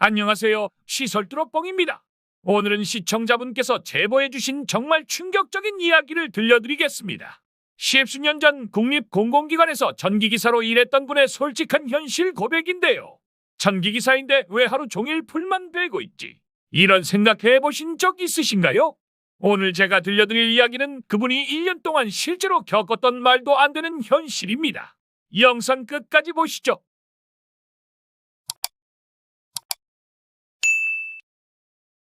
안녕하세요. 시설뚜러뻥입니다. 오늘은 시청자분께서 제보해주신 정말 충격적인 이야기를 들려드리겠습니다. 십수년 전 국립공공기관에서 전기기사로 일했던 분의 솔직한 현실 고백인데요. 전기기사인데 왜 하루 종일 풀만 베고 있지? 이런 생각해보신 적 있으신가요? 오늘 제가 들려드릴 이야기는 그분이 1년 동안 실제로 겪었던 말도 안 되는 현실입니다. 영상 끝까지 보시죠.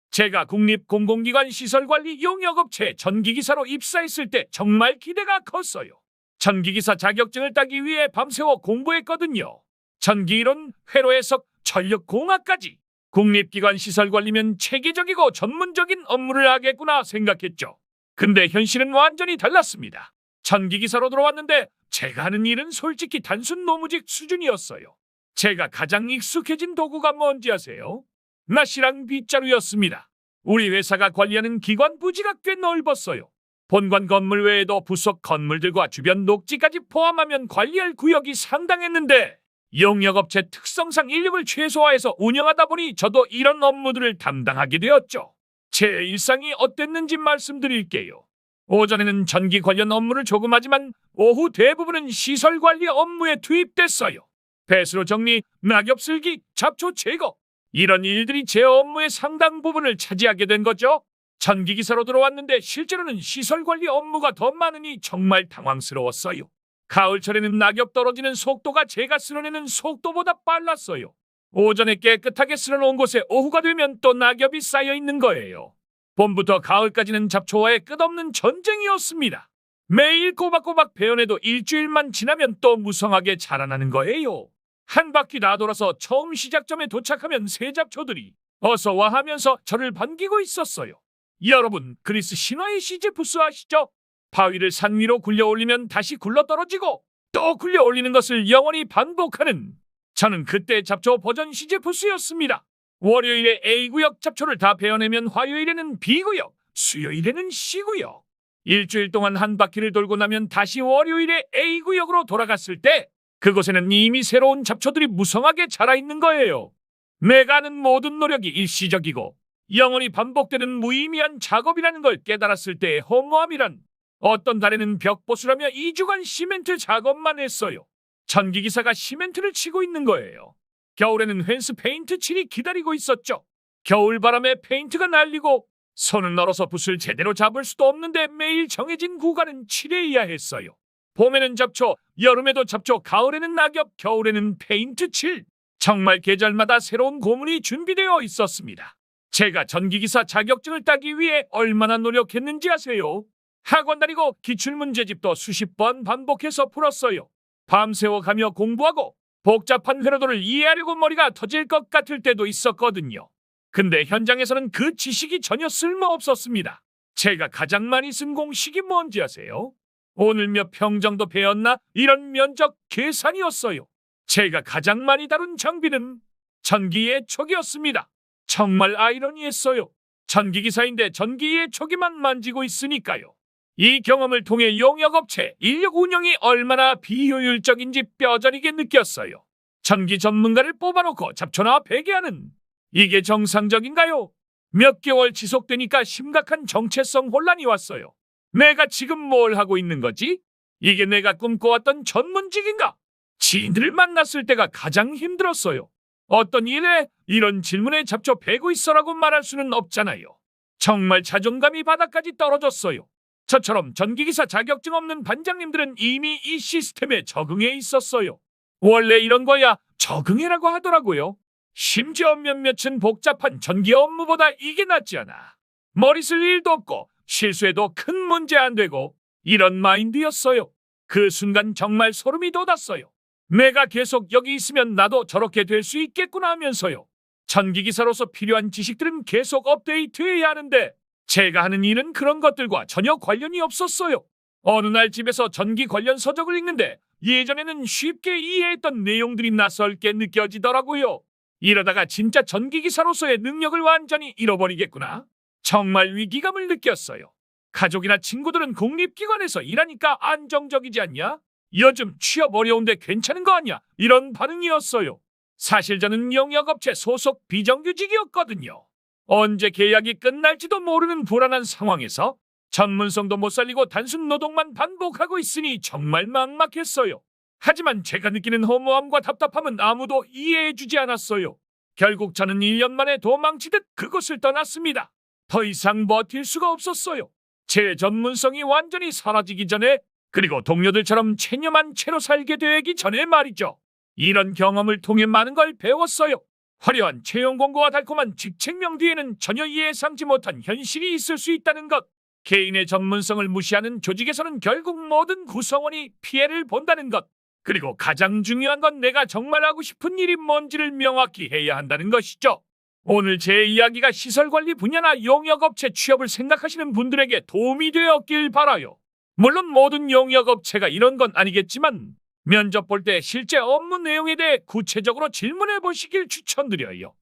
제가 국립공공기관 시설관리 용역업체 전기기사로 입사했을 때 정말 기대가 컸어요. 전기기사 자격증을 따기 위해 밤새워 공부했거든요. 전기이론, 회로해석, 전력공학까지. 국립기관 시설관리면 체계적이고 전문적인 업무를 하겠구나 생각했죠. 근데 현실은 완전히 달랐습니다. 전기기사로 들어왔는데 제가 하는 일은 솔직히 단순 노무직 수준이었어요. 제가 가장 익숙해진 도구가 뭔지 아세요? 낫이랑 빗자루였습니다. 우리 회사가 관리하는 기관 부지가 꽤 넓었어요. 본관 건물 외에도 부속 건물들과 주변 녹지까지 포함하면 관리할 구역이 상당했는데 용역업체 특성상 인력을 최소화해서 운영하다 보니 저도 이런 업무들을 담당하게 되었죠. 제 일상이 어땠는지 말씀드릴게요. 오전에는 전기 관련 업무를 조금 하지만 오후 대부분은 시설 관리 업무에 투입됐어요. 배수로 정리, 낙엽 쓸기, 잡초 제거 이런 일들이 제 업무의 상당 부분을 차지하게 된 거죠. 전기기사로 들어왔는데 실제로는 시설관리 업무가 더 많으니 정말 당황스러웠어요. 가을철에는 낙엽 떨어지는 속도가 제가 쓸어내는 속도보다 빨랐어요. 오전에 깨끗하게 쓸어놓은 곳에 오후가 되면 또 낙엽이 쌓여 있는 거예요. 봄부터 가을까지는 잡초와의 끝없는 전쟁이었습니다. 매일 꼬박꼬박 베어내도 일주일만 지나면 또 무성하게 자라나는 거예요. 한 바퀴 다 돌아서 처음 시작점에 도착하면 새 잡초들이 어서 와 하면서 저를 반기고 있었어요. 여러분, 그리스 신화의 시제푸스 아시죠? 바위를 산 위로 굴려 올리면 다시 굴러 떨어지고 또 굴려 올리는 것을 영원히 반복하는, 저는 그때 잡초 버전 시제푸스였습니다. 월요일에 A구역 잡초를 다 베어내면 화요일에는 B구역, 수요일에는 C구역. 일주일 동안 한 바퀴를 돌고 나면 다시 월요일에 A구역으로 돌아갔을 때 그곳에는 이미 새로운 잡초들이 무성하게 자라있는 거예요. 내가 하는 모든 노력이 일시적이고 영원히 반복되는 무의미한 작업이라는 걸 깨달았을 때의 허무함이란, 어떤 달에는 벽보수라며 2주간 시멘트 작업만 했어요. 전기기사가 시멘트를 치고 있는 거예요. 겨울에는 펜스 페인트 칠이 기다리고 있었죠. 겨울바람에 페인트가 날리고 손을 널어서 붓을 제대로 잡을 수도 없는데 매일 정해진 구간은 칠해야 했어요. 봄에는 잡초, 여름에도 잡초, 가을에는 낙엽, 겨울에는 페인트 칠. 정말 계절마다 새로운 고문이 준비되어 있었습니다. 제가 전기기사 자격증을 따기 위해 얼마나 노력했는지 아세요? 학원 다니고 기출문제집도 수십 번 반복해서 풀었어요. 밤새워 가며 공부하고 복잡한 회로도를 이해하려고 머리가 터질 것 같을 때도 있었거든요. 근데 현장에서는 그 지식이 전혀 쓸모없었습니다. 제가 가장 많이 쓴 공식이 뭔지 아세요? 오늘 몇 평 정도 베었나? 이런 면적 계산이었어요. 제가 가장 많이 다룬 장비는 전기의 촉이었습니다. 정말 아이러니했어요. 전기기사인데 전기의 촉이만 만지고 있으니까요. 이 경험을 통해 용역업체 인력 운영이 얼마나 비효율적인지 뼈저리게 느꼈어요. 전기 전문가를 뽑아놓고 잡초나 베개하는, 이게 정상적인가요? 몇 개월 지속되니까 심각한 정체성 혼란이 왔어요. 내가 지금 뭘 하고 있는 거지? 이게 내가 꿈꿔왔던 전문직인가? 지인들을 만났을 때가 가장 힘들었어요. 어떤 일에 이런 질문에 잡초 베고 있어라고 말할 수는 없잖아요. 정말 자존감이 바닥까지 떨어졌어요. 저처럼 전기기사 자격증 없는 반장님들은 이미 이 시스템에 적응해 있었어요. 원래 이런 거야 적응해라고 하더라고요. 심지어 몇몇은 복잡한 전기 업무보다 이게 낫지 않아. 머리 쓸 일도 없고 실수해도 큰 문제 안 되고, 이런 마인드였어요. 그 순간 정말 소름이 돋았어요. 내가 계속 여기 있으면 나도 저렇게 될 수 있겠구나 하면서요. 전기기사로서 필요한 지식들은 계속 업데이트해야 하는데 제가 하는 일은 그런 것들과 전혀 관련이 없었어요. 어느 날 집에서 전기 관련 서적을 읽는데 예전에는 쉽게 이해했던 내용들이 낯설게 느껴지더라고요. 이러다가 진짜 전기기사로서의 능력을 완전히 잃어버리겠구나. 정말 위기감을 느꼈어요. 가족이나 친구들은 국립기관에서 일하니까 안정적이지 않냐? 요즘 취업 어려운데 괜찮은 거 아니야? 이런 반응이었어요. 사실 저는 용역업체 소속 비정규직이었거든요. 언제 계약이 끝날지도 모르는 불안한 상황에서 전문성도 못 살리고 단순 노동만 반복하고 있으니 정말 막막했어요. 하지만 제가 느끼는 허무함과 답답함은 아무도 이해해주지 않았어요. 결국 저는 1년 만에 도망치듯 그곳을 떠났습니다. 더 이상 버틸 수가 없었어요. 제 전문성이 완전히 사라지기 전에, 그리고 동료들처럼 체념한 채로 살게 되기 전에 말이죠. 이런 경험을 통해 많은 걸 배웠어요. 화려한 채용 공고와 달콤한 직책명 뒤에는 전혀 예상치 못한 현실이 있을 수 있다는 것. 개인의 전문성을 무시하는 조직에서는 결국 모든 구성원이 피해를 본다는 것. 그리고 가장 중요한 건 내가 정말 하고 싶은 일이 뭔지를 명확히 해야 한다는 것이죠. 오늘 제 이야기가 시설관리 분야나 용역업체 취업을 생각하시는 분들에게 도움이 되었길 바라요. 물론 모든 용역업체가 이런 건 아니겠지만 면접 볼 때 실제 업무 내용에 대해 구체적으로 질문해 보시길 추천드려요.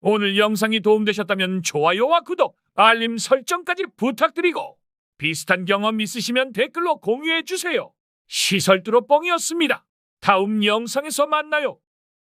오늘 영상이 도움되셨다면 좋아요와 구독, 알림 설정까지 부탁드리고 비슷한 경험 있으시면 댓글로 공유해 주세요. 시설뚜로 뻥이었습니다. 다음 영상에서 만나요.